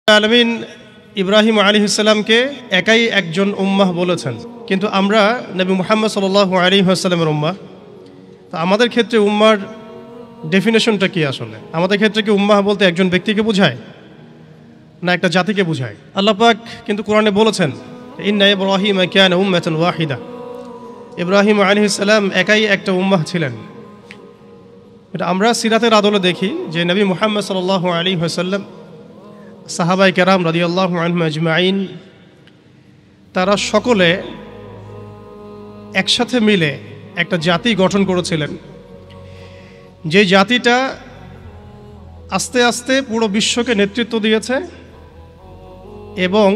আলামিন ইব্রাহিম আলাইহিস সালামকে একাই একজন উম্মাহ বলেছেন, কিন্তু আমরা নবী মুহাম্মদ সাল্লাল্লাহু আলাইহি ওয়াসাল্লামের উম্মাহ। তো আমাদের ক্ষেত্রে উম্মার ডেফিনেশনটা কি? আসলে আমাদের ক্ষেত্রে কি উম্মাহ বলতে একজন ব্যক্তিকে বোঝায় না একটা জাতিকে বোঝায়? আল্লাহ পাক কিন্তু কোরআনে বলেছেন, ইন্না ইব্রাহিমা কানা উম্মাতান ওয়াহিদা। ইব্রাহিম আলাইহিস সালাম একাই একটা উম্মাহ ছিলেন। এটা আমরা সিরাতের আদলে দেখি যে নবী মুহাম্মদ সাল্লাল্লাহু আলাইহি ওয়াসাল্লাম, সাহাবাই কেরাম রাদিয়াল্লাহু আনহুম আজমাইন, তারা সকলে একসাথে মিলে একটা জাতি গঠন করেছিলেন, যে জাতিটা আস্তে আস্তে পুরো বিশ্বকে নেতৃত্ব দিয়েছে এবং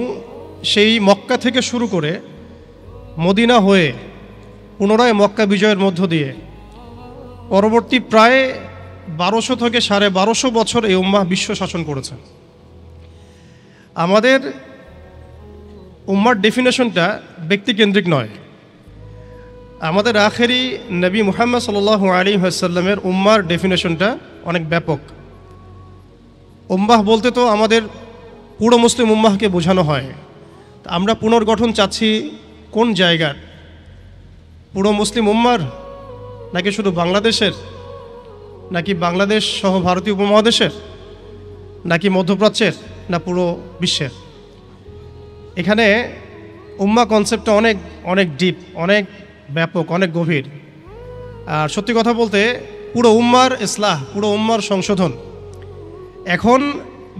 সেই মক্কা থেকে শুরু করে মদিনা হয়ে পুনরায় মক্কা বিজয়ের মধ্য দিয়ে পরবর্তী প্রায় 1200 থেকে 1250 বছর এই উম্মাহ বিশ্ব শাসন করেছে। আমাদের উম্মার ডেফিনেশনটা ব্যক্তিকেন্দ্রিক নয়। আমাদের আখেরি নবী মুহাম্মদ সাল্লাল্লাহু আলাইহি ওয়াসাল্লামের উম্মার ডেফিনেশনটা অনেক ব্যাপক। উম্মাহ বলতে তো আমাদের পুরো মুসলিম উম্মাহকে বোঝানো হয়। আমরা পুনর্গঠন চাচ্ছি কোন জায়গার? পুরো মুসলিম উম্মার, নাকি শুধু বাংলাদেশের, নাকি বাংলাদেশ সহ ভারতীয় উপমহাদেশের, নাকি মধ্যপ্রাচ্যের, না পুরো বিশ্বের? এখানে উম্মা কনসেপ্টটা অনেক অনেক ডিপ, অনেক ব্যাপক, অনেক গভীর। আর সত্যি কথা বলতে পুরো উম্মার ইসলাহ, পুরো উম্মার সংশোধন এখন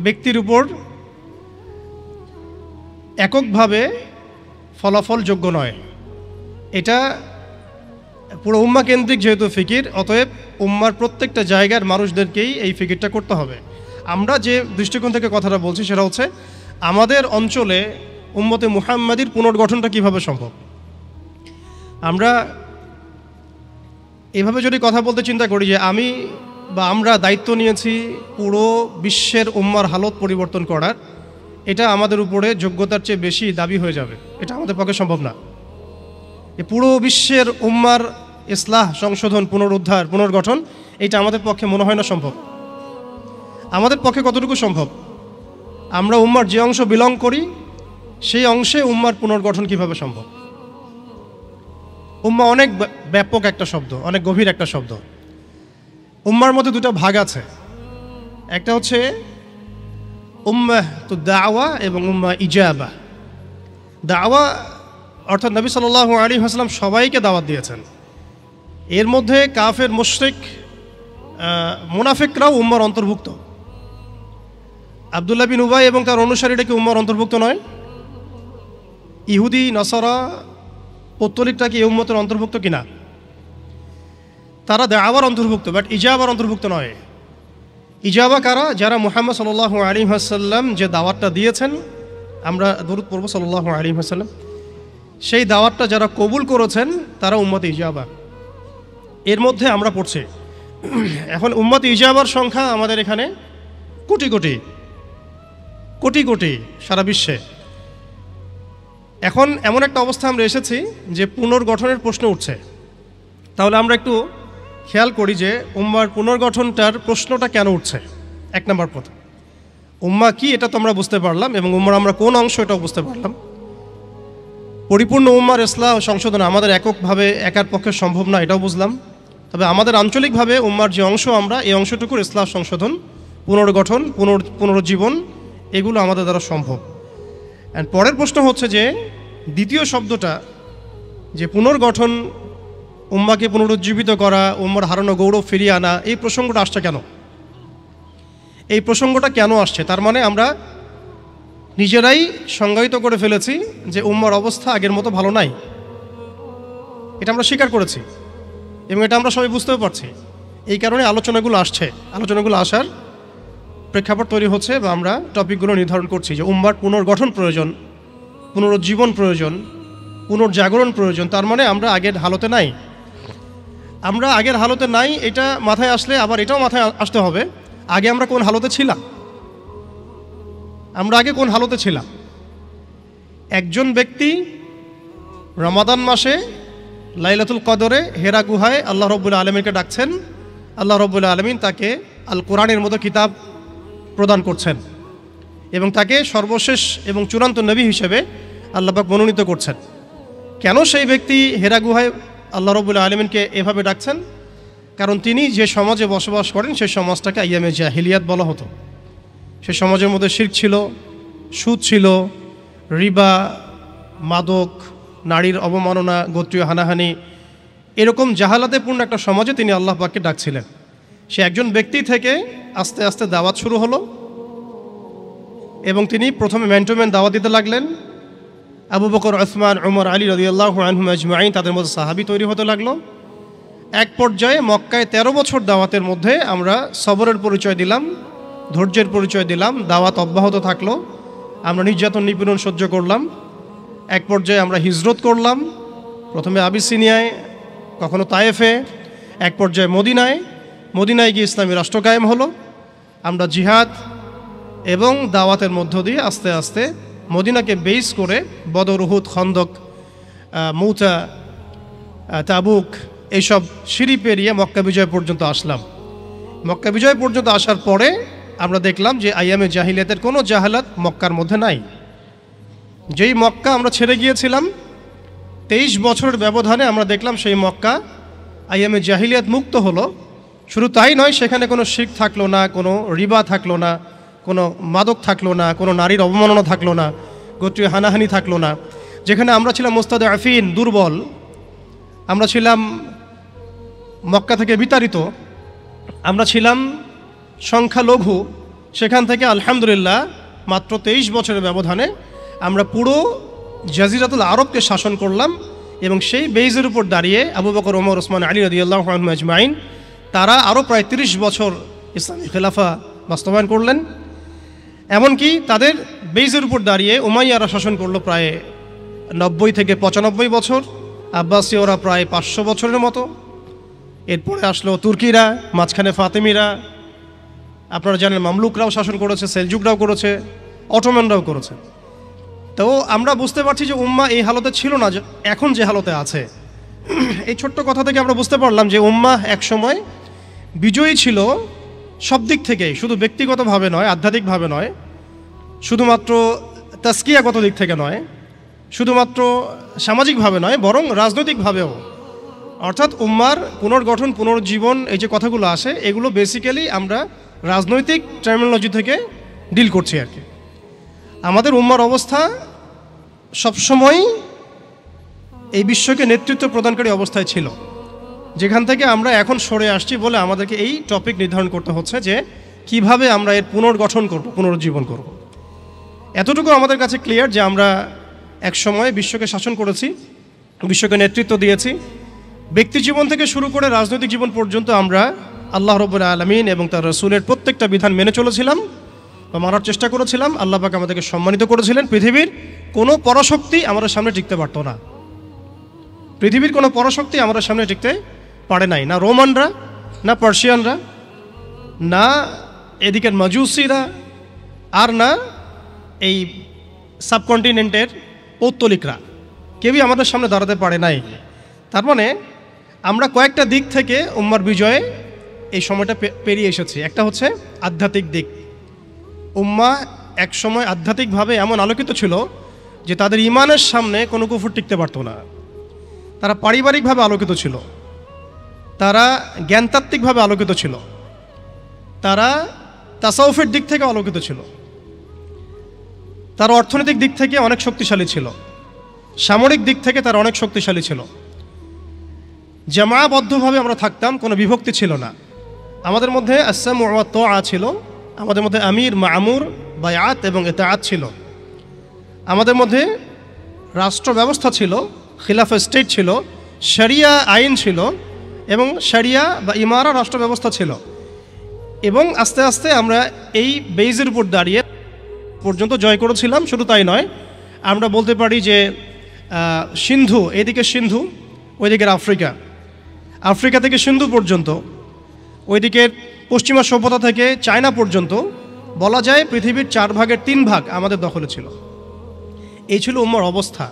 ব্যক্তির উপর এককভাবে ফলাফলযোগ্য নয়। এটা পুরো উম্মা কেন্দ্রিক যেহেতু ফিকির, অতএব উম্মার প্রত্যেকটা জায়গার মানুষদেরকেই এই ফিকিরটা করতে হবে। আমরা যে দৃষ্টিকোণ থেকে কথাটা বলছি সেটা হচ্ছে আমাদের অঞ্চলে উম্মতে মুহাম্মাদির পুনর্গঠনটা কিভাবে সম্ভব। আমরা এভাবে যদি কথা বলতে চিন্তা করি যে আমি বা আমরা দায়িত্ব নিয়েছি পুরো বিশ্বের উম্মার হালত পরিবর্তন করার, এটা আমাদের উপরে যোগ্যতার চেয়ে বেশি দাবি হয়ে যাবে। এটা আমাদের পক্ষে সম্ভব না। পুরো বিশ্বের উম্মার ইসলাহ, সংশোধন, পুনরুদ্ধার, পুনর্গঠন, এটা আমাদের পক্ষে মনে হয় না সম্ভব। আমাদের পক্ষে কতটুকু সম্ভব? আমরা উম্মার যে অংশ বিলং করি সেই অংশে উম্মার পুনর্গঠন কিভাবে সম্ভব? উম্মা অনেক ব্যাপক একটা শব্দ, অনেক গভীর একটা শব্দ। উম্মার মধ্যে দুটো ভাগ আছে, একটা হচ্ছে উম্মাহ তো দাওয়া এবং উম্মাহ ইজাবা। দাওয়া অর্থাৎ নবী সাল্লাল্লাহু আলাইহি ওয়াসাল্লাম সবাইকে দাওয়াত দিয়েছেন। এর মধ্যে কাফের, মুশরিক, মুনাফিকরাও উম্মার অন্তর্ভুক্ত। আব্দুল্লাহ বিন উবাই এবং তার অনুসারীরা কি উম্মার অন্তর্ভুক্ত নয়? ইহুদি, নাসারা, পৌত্তলিকটা কি এই উম্মতের অন্তর্ভুক্ত কিনা? তারা দাওয়ার অন্তর্ভুক্ত, বাট ইজাবার অন্তর্ভুক্ত নয়। ইজাবা কারা? যারা মুহাম্মদ সাল্লাল্লাহু আলাইহি ওয়াসাল্লাম যে দাওয়াতটা দিয়েছেন, আমরা দরুদ পড়ব সাল্লাল্লাহু আলাইহি ওয়াসাল্লাম, সেই দাওয়াতটা যারা কবুল করেছেন তারা উম্মতে ইজাবা। এর মধ্যে আমরা পড়ছি। এখন উম্মতে ইজাবার সংখ্যা আমাদের এখানে কোটি কোটি কোটি কোটি সারা বিশ্বে। এখন এমন একটা অবস্থা আমরা এসেছি যে পুনর্গঠনের প্রশ্ন উঠছে। তাহলে আমরা একটু খেয়াল করি যে উম্মার পুনর্গঠনটার প্রশ্নটা কেন উঠছে। এক নম্বর কথা, উম্মা কি এটা তো আমরা বুঝতে পারলাম, এবং উম্মার আমরা কোন অংশ এটাও বুঝতে পারলাম। পরিপূর্ণ উম্মার ইসলাহ সংশোধন আমাদের এককভাবে একার পক্ষে সম্ভব না, এটাও বুঝলাম। তবে আমাদের আঞ্চলিকভাবে উম্মার যে অংশ, আমরা এই অংশটুকুর ইসলাহ সংশোধন, পুনর্গঠন, পুনরুজ্জীবন, এগুলো আমাদের দ্বারা সম্ভব। অ্যান্ড পরের প্রশ্ন হচ্ছে যে দ্বিতীয় শব্দটা, যে পুনর্গঠন, উম্মাকে পুনরুজ্জীবিত করা, উম্মার হারানো গৌরব ফিরিয়ে আনা, এই প্রসঙ্গটা আসছে কেন? এই প্রসঙ্গটা কেন আসছে? তার মানে আমরা নিজেরাই সংজ্ঞায়িত করে ফেলেছি যে উম্মার অবস্থা আগের মতো ভালো নাই। এটা আমরা স্বীকার করেছি এবং এটা আমরা সবাই বুঝতেও পারছি। এই কারণে আলোচনাগুলো আসছে, আলোচনাগুলো আসার প্রেক্ষাপট তৈরি হচ্ছে, বা আমরা টপিকগুলো নির্ধারণ করছি যে উম্মার পুনর্গঠন প্রয়োজন, পুনরুজ্জীবন প্রয়োজন, পুনর্জাগরণ প্রয়োজন। তার মানে আমরা আগের হালতে নাই। আমরা আগের হালতে নাই, এটা মাথায় আসলে আবার এটাও মাথায় আসতে হবে আগে আমরা কোন হালতে ছিলাম। আমরা আগে কোন হালতে ছিলাম? একজন ব্যক্তি রমাদান মাসে লাইলাতুল কদরে হেরা গুহায় আল্লাহ রাব্বুল আলামিনকে ডাকছেন, আল্লাহ রাব্বুল আলামিন তাকে আল কোরআনের মতো কিতাব প্রদান করছেন। এবং তাকে সর্বশেষ এবং চূড়ান্ত নবী হিসেবে আল্লাহ পাক মনোনীত করছেন। কেন সেই ব্যক্তি হেরা গুহায় আল্লাহ রাব্বুল আলামিনকে এভাবে ডাকছেন? কারণ তিনি যে সমাজে বসবাস করেন সেই সমাজটাকে আইয়ামে জাহিলিয়াত বলা হতো। সে সমাজের মধ্যে শিরক ছিল, সুদ ছিল, রিবা, মাদক, নারীর অবমাননা, গোত্রীয় হানাহানি, এরকম জাহালাতে পূর্ণ একটা সমাজে তিনি আল্লাহ পাককে ডাকছিলেন। সে একজন ব্যক্তি থেকে আস্তে আস্তে দাওয়াত শুরু হলো এবং তিনি প্রথমে ম্যান টু ম্যান দাওয়াত দিতে লাগলেন। আবু বকর, উসমান, উমর, আলী রাদিয়াল্লাহু আনহুম আজমাইন, তাদের মধ্যে সাহাবী তৈরি হতে লাগলো। এক পর্যায়ে মক্কায় 13 বছর দাওয়াতের মধ্যে আমরা সবরের পরিচয় দিলাম, ধৈর্যের পরিচয় দিলাম, দাওয়াত অব্যাহত থাকলো, আমরা নির্যাতন নিপীড়ন সহ্য করলাম। এক পর্যায়ে আমরা হিজরত করলাম, প্রথমে আবিসিনিয়ায়, কখনো তায়েফে, এক পর্যায়ে মদিনায় গিয়ে ইসলামী রাষ্ট্র কায়েম হলো। আমরা জিহাদ এবং দাওয়াতের মধ্য দিয়ে আস্তে আস্তে মদিনাকে বেস করে বদর, উহুদ, খন্দক, মৌতা, তাবুক এইসব সিঁড়ি পেরিয়ে মক্কা বিজয় পর্যন্ত আসলাম। মক্কা বিজয় পর্যন্ত আসার পরে আমরা দেখলাম যে আইয়ামে জাহিলিয়াতের কোনো জাহালাত মক্কার মধ্যে নাই। যেই মক্কা আমরা ছেড়ে গিয়েছিলাম 23 বছরের ব্যবধানে আমরা দেখলাম সেই মক্কা আইয়ামে জাহিলিয়াত মুক্ত হলো। শুধু তাই নয়, সেখানে কোনো শিরক থাকলো না, কোনো রিবা থাকলো না, কোনো মাদক থাকলো না, কোনো নারীর অবমাননা থাকলো না, গোত্রীয় হানাহানি থাকলো না। যেখানে আমরা ছিলাম মুস্তাদআফিন, দুর্বল, আমরা ছিলাম মক্কা থেকে বিতাড়িত, আমরা ছিলাম সংখ্যালঘু, সেখান থেকে আলহামদুলিল্লাহ মাত্র 23 বছরের ব্যবধানে আমরা পুরো জাজিরাতুল আরবকে শাসন করলাম। এবং সেই বেইজের উপর দাঁড়িয়ে আবু বকর, ওমর, ওসমান, আলী রাদিয়াল্লাহু আনহুম আজমাইন তারা আরও প্রায় 30 বছর ইসলামী খেলাফা বাস্তবায়ন করলেন। এমনকি তাদের বেইজের উপর দাঁড়িয়ে উমাইয়ারা শাসন করলো প্রায় 90 থেকে 95 বছর, আব্বাসীয়রা প্রায় 500 বছরের মতো। এরপরে আসলো তুর্কিরা, মাঝখানে ফাতেমিরা, আপনারা জানেন মামলুকরাও শাসন করেছে, সেলজুকরাও করেছে, অটোম্যানরাও করেছে। তো আমরা বুঝতে পারছি যে উম্মাহ এই হালতে ছিল না এখন যে হালতে আছে। এই ছোট্ট কথা থেকে আমরা বুঝতে পারলাম যে উম্মাহ একসময় বিজয়ী ছিল সব দিক থেকেই, শুধু ব্যক্তিগতভাবে নয়, আধ্যাত্মিকভাবে নয়, শুধুমাত্র তাসকিয়াগত দিক থেকে নয়, শুধুমাত্র সামাজিকভাবে নয়, বরং রাজনৈতিকভাবেও। অর্থাৎ উম্মার পুনর্গঠন, পুনর্জীবন, এই যে কথাগুলো আসে, এগুলো বেসিক্যালি আমরা রাজনৈতিক টার্মিনোলজি থেকে ডিল করছি আর কি। আমাদের উম্মার অবস্থা সবসময় এই বিশ্বকে নেতৃত্ব প্রদানকারী অবস্থায় ছিল, যেখান থেকে আমরা এখন সরে আসছি বলে আমাদেরকে এই টপিক নির্ধারণ করতে হচ্ছে যে কিভাবে আমরা এর পুনর্গঠন করব, পুনরুজ্জীবন করব। এতটুকু আমাদের কাছে ক্লিয়ার যে আমরা এক সময় বিশ্বকে শাসন করেছি, বিশ্বকে নেতৃত্ব দিয়েছি। ব্যক্তি জীবন থেকে শুরু করে রাজনৈতিক জীবন পর্যন্ত আমরা আল্লাহ রাব্বুল আলামিন এবং তার রাসূলের প্রত্যেকটা বিধান মেনে চলেছিলাম বা মানার চেষ্টা করেছিলাম। আল্লাহ পাক আমাদেরকে সম্মানিত করেছিলেন। পৃথিবীর কোনো পরাশক্তি আমাদের সামনে টিকতে পারতো না, পৃথিবীর কোনো পরাশক্তি আমাদের সামনে টিকতে পারে নাই, না রোমানরা, না পার্সিয়ানরা, না এদিকের মাজুসিরা, আর না এই সাবকন্টিনেন্টের পৌত্তলিকরা, কেউই আমাদের সামনে দাঁড়াতে পারে নাই। তার মানে আমরা কয়েকটা দিক থেকে উম্মার বিজয়ে এই সময়টা পেরিয়ে এসেছি। একটা হচ্ছে আধ্যাত্মিক দিক। উম্মাহ এক সময় আধ্যাত্মিকভাবে এমন আলোকিত ছিল যে তাদের ঈমানের সামনে কোনো কুফর টিকতে পারতো না। তারা পারিবারিকভাবে আলোকিত ছিল, তারা জ্ঞানতাত্ত্বিকভাবে আলোকিত ছিল, তারা তাসাউফের দিক থেকে আলোকিত ছিল, তারা অর্থনৈতিক দিক থেকে অনেক শক্তিশালী ছিল, সামরিক দিক থেকে তারা অনেক শক্তিশালী ছিল। জামাবদ্ধভাবে আমরা থাকতাম, কোনো বিভক্তি ছিল না। আমাদের মধ্যে আসসামু ওয়া তাআ ছিল, আমাদের মধ্যে আমির, মামুর, বায়াত এবং ইতাআত ছিল। আমাদের মধ্যে রাষ্ট্র ব্যবস্থা ছিল, খিলাফা স্টেট ছিল, শরিয়া আইন ছিল এবং শরিয়া বা ইমারা রাষ্ট্র ব্যবস্থা ছিল। এবং আস্তে আস্তে আমরা এই বেইজের উপর দাঁড়িয়ে পর্যন্ত জয় করেছিলাম। শুধু তাই নয়, আমরা বলতে পারি যে সিন্ধু, এদিকে সিন্ধু, ওইদিকের আফ্রিকা, আফ্রিকা থেকে সিন্ধু পর্যন্ত, ওইদিকের পশ্চিমা সভ্যতা থেকে চায়না পর্যন্ত, বলা যায় পৃথিবীর 4 ভাগের 3 ভাগ আমাদের দখলে ছিল। এই ছিল উম্মার অবস্থা।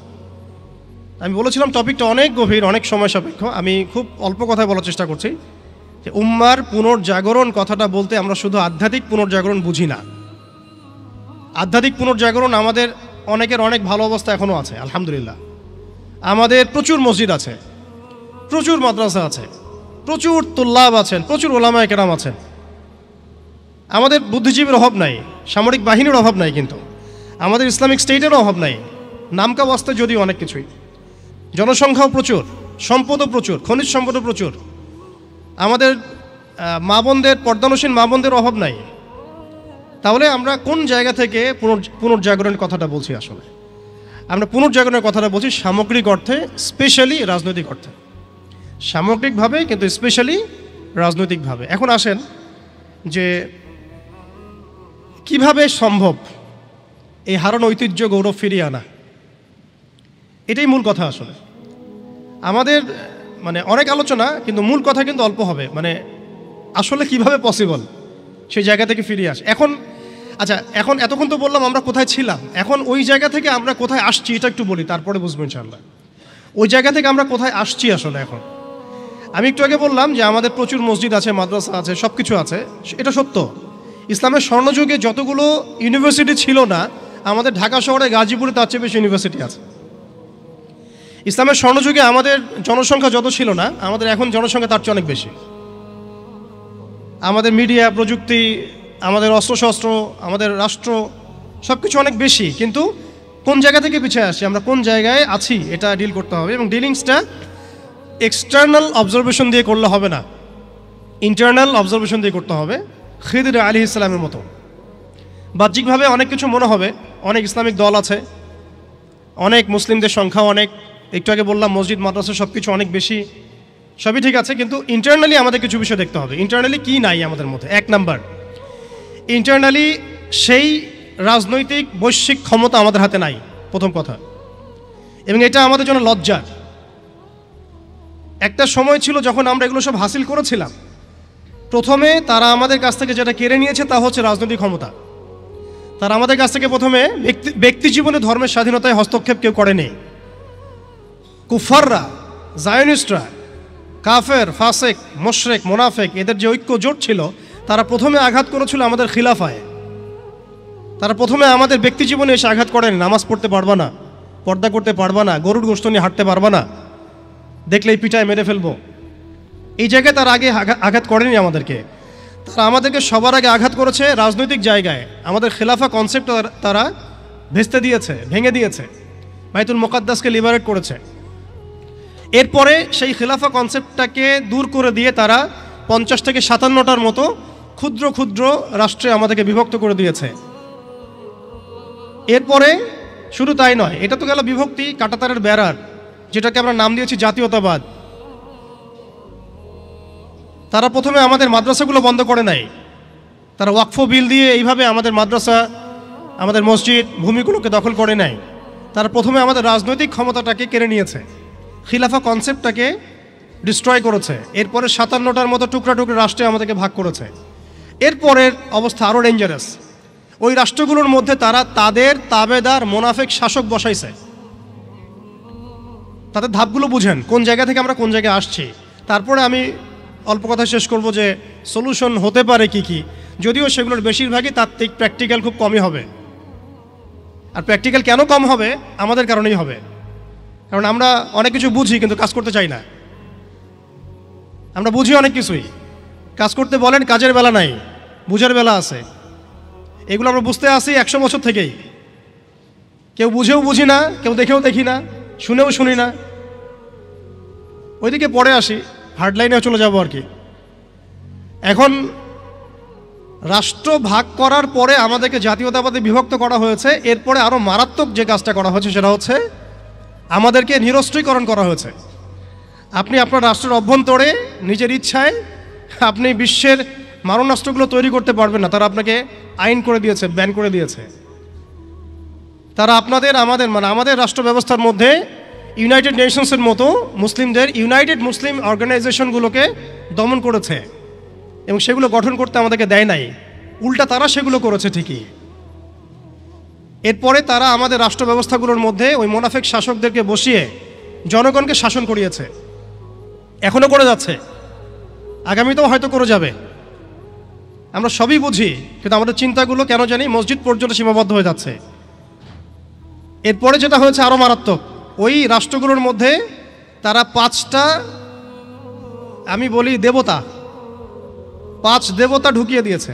আমি বলেছিলাম টপিকটা অনেক গভীর, অনেক সময় সাপেক্ষ। আমি খুব অল্প কথায় বলার চেষ্টা করছি যে উম্মার পুনর্জাগরণ কথাটা বলতে আমরা শুধু আধ্যাত্মিক পুনর্জাগরণ বুঝি না। আধ্যাত্মিক পুনর্জাগরণ আমাদের অনেকের অনেক ভালো অবস্থা এখনও আছে আলহামদুলিল্লাহ। আমাদের প্রচুর মসজিদ আছে, প্রচুর মাদ্রাসা আছে, প্রচুর তুল্লাব আছেন, প্রচুর ওলামায়ে কেরাম আছেন। আমাদের বুদ্ধিজীবীর অভাব নাই, সামরিক বাহিনীর অভাব নাই, কিন্তু আমাদের ইসলামিক স্টেটেরও অভাব নাই। নামকা বাস্তে যদিও অনেক কিছুই, জনসংখ্যাও প্রচুর, সম্পদও প্রচুর, খনিজ সম্পদও প্রচুর। আমাদের মা বোনদের, পর্দানসীন মা বোনদের অভাব নাই। তাহলে আমরা কোন জায়গা থেকে পুনর্জাগরণের কথাটা বলছি? আসলে আমরা পুনর্জাগরণের কথাটা বলছি সামগ্রিক অর্থে, স্পেশালি রাজনৈতিক অর্থে, সামগ্রিকভাবে কিন্তু স্পেশালি রাজনৈতিকভাবে। এখন আসেন যে কিভাবে সম্ভব এই হারানো ঐতিহ্য গৌরব ফিরিয়ে আনা, এটাই মূল কথা। আসলে আমাদের মানে অনেক আলোচনা, কিন্তু মূল কথা কিন্তু অল্প হবে। মানে আসলে কিভাবে পসিবল সেই জায়গা থেকে ফিরিয়ে আসে। এখন আচ্ছা, এখন এতক্ষণ তো বললাম আমরা কোথায় ছিলাম, এখন ওই জায়গা থেকে আমরা কোথায় আসছি এটা একটু বলি, তারপরে বুঝবো ইনশাআল্লাহ ওই জায়গা থেকে আমরা কোথায় আসছি। আসলে এখন আমি একটু আগে বললাম যে আমাদের প্রচুর মসজিদ আছে, মাদ্রাসা আছে, সব কিছু আছে, এটা সত্য। ইসলামের স্বর্ণযুগে যতগুলো ইউনিভার্সিটি ছিল না, আমাদের ঢাকা শহরে গাজীপুরে তার চেয়ে বেশি ইউনিভার্সিটি আছে। ইসলামের স্বর্ণযুগে আমাদের জনসংখ্যা যত ছিল না, আমাদের এখন জনসংখ্যা তার চেয়ে অনেক বেশি। আমাদের মিডিয়া, প্রযুক্তি, আমাদের অস্ত্রশস্ত্র, আমাদের রাষ্ট্র, সব কিছু অনেক বেশি। কিন্তু কোন জায়গা থেকে পিছিয়ে আসছি, আমরা কোন জায়গায় আছি, এটা ডিল করতে হবে। এবং ডিলিংসটা এক্সটার্নাল অবজারভেশন দিয়ে করলে হবে না, ইন্টারনাল অবজারভেশন দিয়ে করতে হবে। খিদির আলাইহিস সালামের মতো বাহ্যিকভাবে অনেক কিছু মনে হবে, অনেক ইসলামিক দল আছে, অনেক মুসলিমদের সংখ্যা অনেক, একটু আগে বললাম মসজিদ মাদ্রাসা সব কিছু অনেক বেশি, সবই ঠিক আছে। কিন্তু ইন্টারনালি আমাদের কিছু বিষয় দেখতে হবে। ইন্টারনালি কি নাই আমাদের মধ্যে? এক নাম্বার, ইন্টারনালি সেই রাজনৈতিক বৈশ্বিক ক্ষমতা আমাদের হাতে নাই, প্রথম কথা। এবং এটা আমাদের জন্য লজ্জার। একটা সময় ছিল যখন আমরা এগুলো সব হাসিল করেছিলাম, প্রথমে তারা আমাদের কাছ থেকে যেটা কেড়ে নিয়েছে তা হচ্ছে রাজনৈতিক ক্ষমতা। তারা আমাদের কাছ থেকে প্রথমে ব্যক্তি জীবনে ধর্মের স্বাধীনতায় হস্তক্ষেপ কেউ করেনি। কুফাররা, জায়নিস্টরা, কাফের, ফাসেক, মুশরিক, মুনাফিক, এদের যে ঐক্য জোট ছিল, তারা প্রথমে আঘাত করেছিল আমাদের খিলাফায়। তারা প্রথমে আমাদের ব্যক্তি জীবনে এসে আঘাত করেন, নামাজ পড়তে পারবা না, পর্দা করতে পারবা না, গরুর গোশত নিয়ে হাঁটতে পারবা না, দেখলেই পিটায় মেরে ফেলবো, এই জায়গায় তারা আগে আঘাত করেনি আমাদেরকে। তারা আমাদেরকে সবার আগে আঘাত করেছে রাজনৈতিক জায়গায়। আমাদের খেলাফা কনসেপ্ট তারা ভেস্তে দিয়েছে, ভেঙে দিয়েছে, বাইতুল মুকাদ্দাসকে লিবারেট করেছে। এরপরে সেই খেলাফা কনসেপ্টটাকে দূর করে দিয়ে তারা 50 থেকে 57টার মতো ক্ষুদ্র ক্ষুদ্র রাষ্ট্রে আমাদেরকে বিভক্ত করে দিয়েছে। এরপরে শুধু তাই নয়, এটা তো গেল বিভক্তি, কাঁটাতারের বেড়ার, যেটাকে আমরা নাম দিয়েছি জাতীয়তাবাদ। তারা প্রথমে আমাদের মাদ্রাসাগুলো বন্ধ করে নাই, তারা ওয়াকফ বিল দিয়ে এইভাবে আমাদের মাদ্রাসা, আমাদের মসজিদ, ভূমিগুলোকে দখল করে নাই। তারা প্রথমে আমাদের রাজনৈতিক ক্ষমতাটাকে কেড়ে নিয়েছে, খিলাফা কনসেপ্টটাকে ডিস্ট্রয় করেছে। এরপরে 57টার মতো টুকরা টুকরা রাষ্ট্রে আমাদেরকে ভাগ করেছে। এরপরের অবস্থা আরও ডেঞ্জারাস। ওই রাষ্ট্রগুলোর মধ্যে তারা তাদের তাবেদার মোনাফেক শাসক বসাইছে। তাদের ধাপগুলো বুঝেন, কোন জায়গা থেকে আমরা কোন জায়গায় আসছি। তারপরে আমি অল্প কথা শেষ করব যে সলিউশন হতে পারে কি কি, যদিও সেগুলোর বেশিরভাগই তাত্ত্বিক, প্র্যাকটিক্যাল খুব কমই হবে। আর প্র্যাকটিক্যাল কেন কম হবে? আমাদের কারণেই হবে। কারণ আমরা অনেক কিছু বুঝি কিন্তু কাজ করতে চাই না। আমরা বুঝি অনেক কিছুই, কাজ করতে বলেন কাজের বেলা নাই, বুঝার বেলা আছে। এগুলো আমরা বুঝতে আসি 100 বছর থেকেই। কেউ বুঝেও বুঝি না, কেউ দেখেও দেখি না, শুনেও শুনি না। ওইদিকে পরে আসি, হার্ডলাইনেও চলে যাব আর কি। এখন রাষ্ট্র ভাগ করার পরে আমাদেরকে জাতীয়তাবাদে বিভক্ত করা হয়েছে। এরপরে আরও মারাত্মক যে কাজটা করা হয়েছে সেটা হচ্ছে আমাদেরকে নিরস্ত্রীকরণ করা হয়েছে। আপনি আপনার রাষ্ট্রের অভ্যন্তরে নিজের ইচ্ছায় আপনি বিশ্বের মারণাস্ত্রগুলো তৈরি করতে পারবেন না। তারা আপনাকে আইন করে দিয়েছে, ব্যান করে দিয়েছে। তারা আমাদের রাষ্ট্র ব্যবস্থার মধ্যে ইউনাইটেড নেশনসের মতো মুসলিমদের ইউনাইটেড মুসলিম অর্গানাইজেশনগুলোকে দমন করেছে এবং সেগুলো গঠন করতে আমাদেরকে দেয় নাই। উল্টা তারা সেগুলো করেছে ঠিকই। এরপরে তারা আমাদের রাষ্ট্র ব্যবস্থাগুলোর মধ্যে ওই মোনাফেক শাসকদেরকে বসিয়ে জনগণকে শাসন করিয়েছে। এখনও করে যাচ্ছে, আগামীতেও হয়তো করে যাবে। আমরা সবই বুঝি, কিন্তু আমাদের চিন্তাগুলো কেন জানি মসজিদ পর্যন্ত সীমাবদ্ধ হয়ে যাচ্ছে। এরপরে যেটা হয়েছে আরও মারাত্মক, ওই রাষ্ট্রগুলোর মধ্যে তারা 5টা আমি বলি দেবতা, 5 দেবতা ঢুকিয়ে দিয়েছে।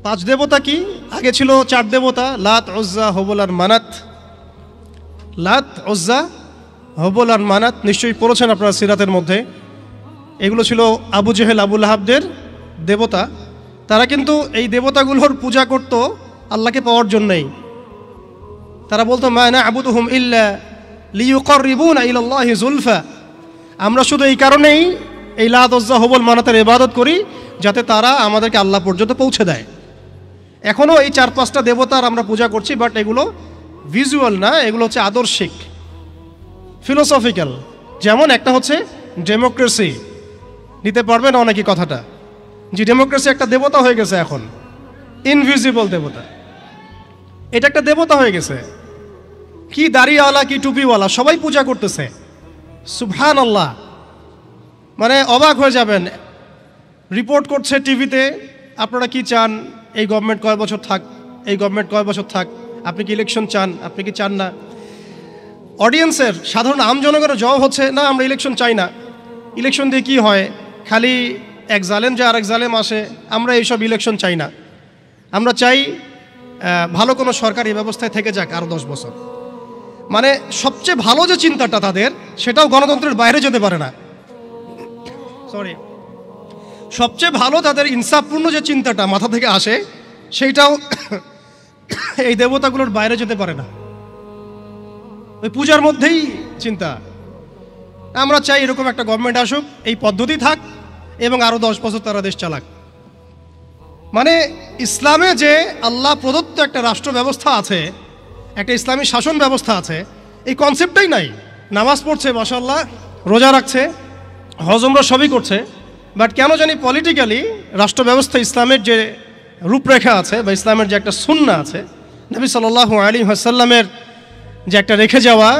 5 দেবতা কি? আগে ছিল 4 দেবতা, লাত, উজ্জা, হুবল আর মানাত। লাত, উজ্জা, হুবল আর মানাত নিশ্চয়ই পড়েছেন আপনারা সিরাতের মধ্যে। এগুলো ছিল আবু জেহেল, আবু লাহাবদের দেবতা। তারা কিন্তু এই দেবতাগুলোর পূজা করত আল্লাহকে পাওয়ার জন্যই। তারা বলতো মা না'বুদুহুম ইল্লা লিয়ুকাররিবুনা ইলাল্লাহি যুলফা, আমরা শুধু এই কারণেই এই লাত, উজ্জা, হুবল, মানাতের ইবাদত করি যাতে তারা আমাদেরকে আল্লাহ পর্যন্ত পৌঁছে দেয়। এখনও এই 4-5টা দেবতার আমরা পূজা করছি, বাট এগুলো ভিজুয়াল না, এগুলো হচ্ছে আদর্শিক, ফিলোসফিক্যাল। যেমন একটা হচ্ছে ডেমোক্রেসি, নিতে পারবেন অনেকে কথাটা, যে ডেমোক্রেসি একটা দেবতা হয়ে গেছে এখন, ইনভিজিবল দেবতা। এটা একটা দেবতা হয়ে গেছে, কি দাড়িওয়ালা কি টুপিওয়ালা সবাই পূজা করতেছে। সুবহানাল্লাহ, মানে অবাক হয়ে যাবেন। রিপোর্ট করছে টিভিতে, আপনারা কি চান, এই গভর্নমেন্ট কয় বছর থাক, এই গভর্নমেন্ট কয় বছর থাক, আপনি কি ইলেকশন চান, আপনি কি চান না। অডিয়েন্সের সাধারণ আম জনগণের জবাব হচ্ছে না, আমরা ইলেকশন চাই না। ইলেকশন দিয়ে কি হয়, খালি এক জালেম যে আরেক জালেম আসে, আমরা এইসব ইলেকশন চাই না। আমরা চাই ভালো কোনো সরকারি ব্যবস্থায় থেকে যাক আরও 10 বছর। মানে সবচেয়ে ভালো যে চিন্তাটা তাদের, সেটাও গণতন্ত্রের বাইরে যেতে পারে না। সরি, সবচেয়ে ভালো তাদের ইনসাফপূর্ণ যে চিন্তাটা মাথা থেকে আসে, সেইটাও এই দেবতাগুলোর বাইরে যেতে পারে না। ওই পূজার মধ্যেই চিন্তা। আমরা চাই এরকম একটা গভর্নমেন্ট আসুক, এই পদ্ধতি থাক, এবং আরও 10 বছর তারা দেশ চালাক। মানে ইসলামে যে আল্লাহ প্রদত্ত একটা রাষ্ট্র ব্যবস্থা আছে, একটা ইসলামী শাসন ব্যবস্থা আছে, এই কনসেপ্টটাই নাই। নামাজ পড়ছে মাশাআল্লাহ, রোজা রাখছে, হজ উমরা সবই করছে, বাট কেন জানি পলিটিক্যালি রাষ্ট্র ব্যবস্থা, ইসলামের যে রূপরেখা আছে বা ইসলামের যে একটা সুন্নাহ আছে, নবী সাল্লাল্লাহু আলাইহি ওয়াসাল্লামের যে একটা রেখে যাওয়া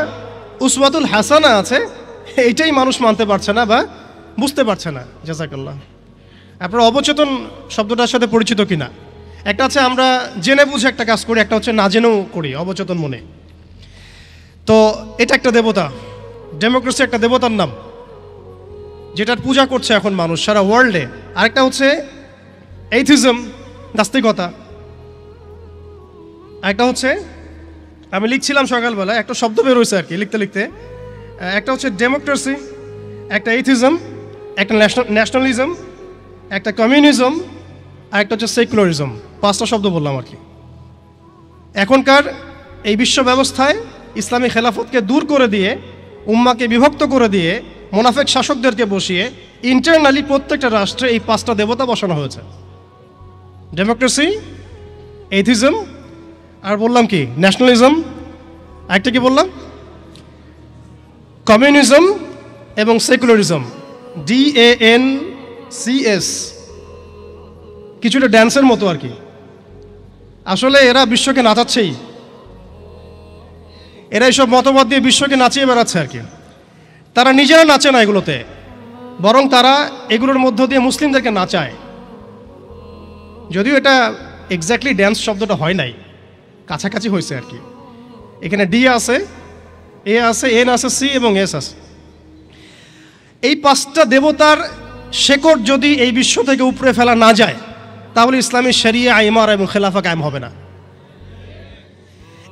উসওয়াতুল হাসানা আছে, এইটাই মানুষ মানতে পারছে না বা বুঝতে পারছে না। জাযাকাল্লাহ। আপনারা অবচেতন শব্দটার সাথে পরিচিত কিনা? একটা হচ্ছে আমরা জেনে বুঝে একটা কাজ করি, একটা হচ্ছে না জেনেও করি অবচেতন মনে। তো এটা একটা দেবতা, ডেমোক্রেসি একটা দেবতার নাম, যেটার পূজা করছে এখন মানুষ সারা ওয়ার্ল্ডে। আরেকটা হচ্ছে এইথিজম, নাস্তিকতা। আরেকটা হচ্ছে, আমি লিখছিলাম সকালবেলা, একটা শব্দ বের হয়েছে আর কি লিখতে লিখতে। একটা হচ্ছে ডেমোক্রেসি, একটা এইথিজম, একটা ন্যাশনালিজম, একটা কমিউনিজম, আর একটা হচ্ছে সেকুলারিজম। 5টা শব্দ বললাম আর কি। এখনকার এই বিশ্ব ব্যবস্থায় ইসলামী খেলাফতকে দূর করে দিয়ে, উম্মাকে বিভক্ত করে দিয়ে, মুনাফিক শাসকদেরকে বসিয়ে ইন্টারনালি প্রত্যেকটা রাষ্ট্রে এই 5টা দেবতা বসানো হয়েছে। ডেমোক্রেসি, এইথিজম, আর বললাম কি ন্যাশনালিজম, একটা কি বললাম কমিউনিজম এবং সেকুলারিজম, DANCS, কিছুটা ড্যান্সের মতো আর কি। আসলে এরা বিশ্বকে নাচাচ্ছেই, এরা এইসব মতবাদ দিয়ে বিশ্বকে নাচিয়ে বেড়াচ্ছে আর কি। তারা নিজেরা নাচে না এগুলোতে, বরং তারা এগুলোর মধ্য দিয়ে মুসলিমদেরকে নাচায়। যদিও এটা এক্স্যাক্টলি ড্যান্স শব্দটা হয় নাই, কাছাকাছি হয়েছে আর কি। এখানে D আছে, A আছে, N আছে, C এবং S আছে। এই 5টা দেবতার শেকড় যদি এই বিশ্ব থেকে উপড়ে ফেলা না যায়, তাহলে ইসলামী শরিয়া, ইমারা এবং খেলাফা কায়েম হবে না।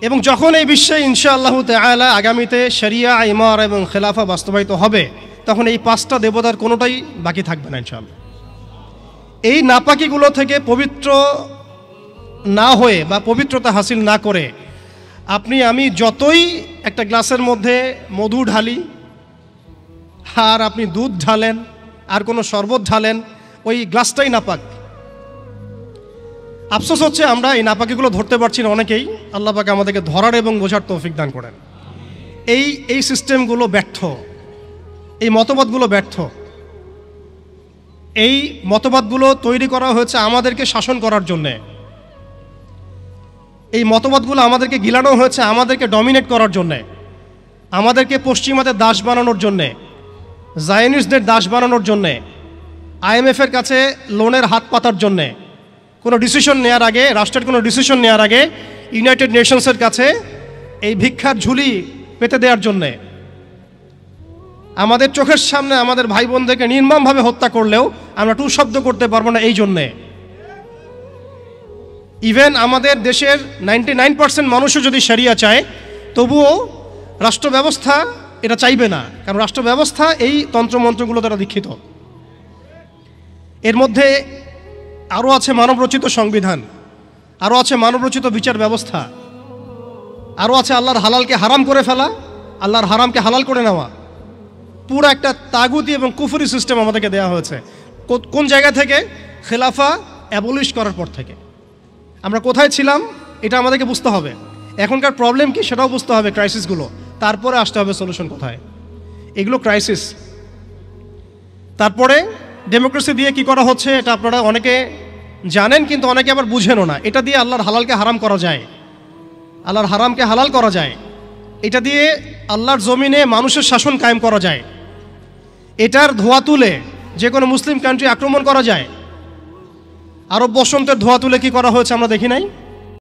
এবং যখন এই বিশ্বে ইনশাআল্লাহ তাআলা আগামীতে শরিয়া, ইমারা এবং খেলাফা বাস্তবায়িত হবে, তখন এই 5টা দেবতার কোনোটাই বাকি থাকবে না ইনশাআল্লাহ। এই নাপাকিগুলো থেকে পবিত্র না হয়ে বা পবিত্রতা হাসিল না করে আপনি আমি যতই একটা গ্লাসের মধ্যে মধু ঢালি, আর আপনি দুধ ঢালেন, আর কোনো শরবত ঢালেন, ওই গ্লাসটাই নাপাক। আফসোস হচ্ছে আমরা এই নাপাকিগুলো ধরতে পারছি না অনেকেই। আল্লাহ পাক আমাদেরকে ধরার এবং বোঝার তৌফিক দান করেন। এই সিস্টেমগুলো ব্যর্থ, এই মতবাদগুলো ব্যর্থ। এই মতবাদগুলো তৈরি করা হয়েছে আমাদেরকে শাসন করার জন্যে। এই মতবাদগুলো আমাদেরকে গিলানো হয়েছে আমাদেরকে ডমিনেট করার জন্যে, আমাদেরকে পশ্চিমাদের দাস বানানোর জন্যে, জায়নিস্টদের দাস বানানোর জন্যে, আইএমএফের কাছে লোনের হাত পাতার জন্যে, কোনো ডিসিশন নেওয়ার আগে, রাষ্ট্রের কোনো ডিসিশন নেওয়ার আগে ইউনাইটেড নেশনসের কাছে এই ভিক্ষার ঝুলি পেতে দেওয়ার জন্যে, আমাদের চোখের সামনে আমাদের ভাই বোনদেরকে নির্মমভাবে হত্যা করলেও আমরা টু শব্দ করতে পারবো না এই জন্যে। ইভেন আমাদের দেশের 99% মানুষও যদি শরিয়া চায়, তবুও রাষ্ট্র ব্যবস্থা এটা চাইবে না, কারণ রাষ্ট্র ব্যবস্থা এই তন্ত্রমন্ত্রগুলো দ্বারা দীক্ষিত। এর মধ্যে আরও আছে মানবরচিত সংবিধান, আরও আছে মানবরচিত বিচার ব্যবস্থা, আরও আছে আল্লাহর হালালকে হারাম করে ফেলা, আল্লাহর হারামকে হালাল করে নেওয়া। পুরো একটা তাগুতি এবং কুফরি সিস্টেম আমাদেরকে দেওয়া হয়েছে। কোন জায়গা থেকে? খেলাফা অ্যাবলিশ করার পর থেকে। আমরা কোথায় ছিলাম এটা আমাদেরকে বুঝতে হবে। এখনকার প্রবলেম কি সেটাও বুঝতে হবে, ক্রাইসিসগুলো, তারপরে আসতে হবে সলিউশন কোথায়। এগুলো ক্রাইসিস। তারপরে ডেমোক্রেসি দিয়ে কি করা হচ্ছে এটা আপনারা অনেকে জানেন, কিন্তু অনেকে আবার বুঝেনও না। এটা দিয়ে আল্লাহর হালালকে হারাম করা যায়, আল্লাহর হারামকে হালাল করা যায়। এটা দিয়ে আল্লাহর জমিনে মানুষের শাসন কায়েম করা যায়। এটার ধোয়া তুলে যে কোনো মুসলিম কান্ট্রি আক্রমণ করা যায়। আরব বসন্তের ধোয়া তুলে কি করা হয়েছে আমরা দেখি নাই?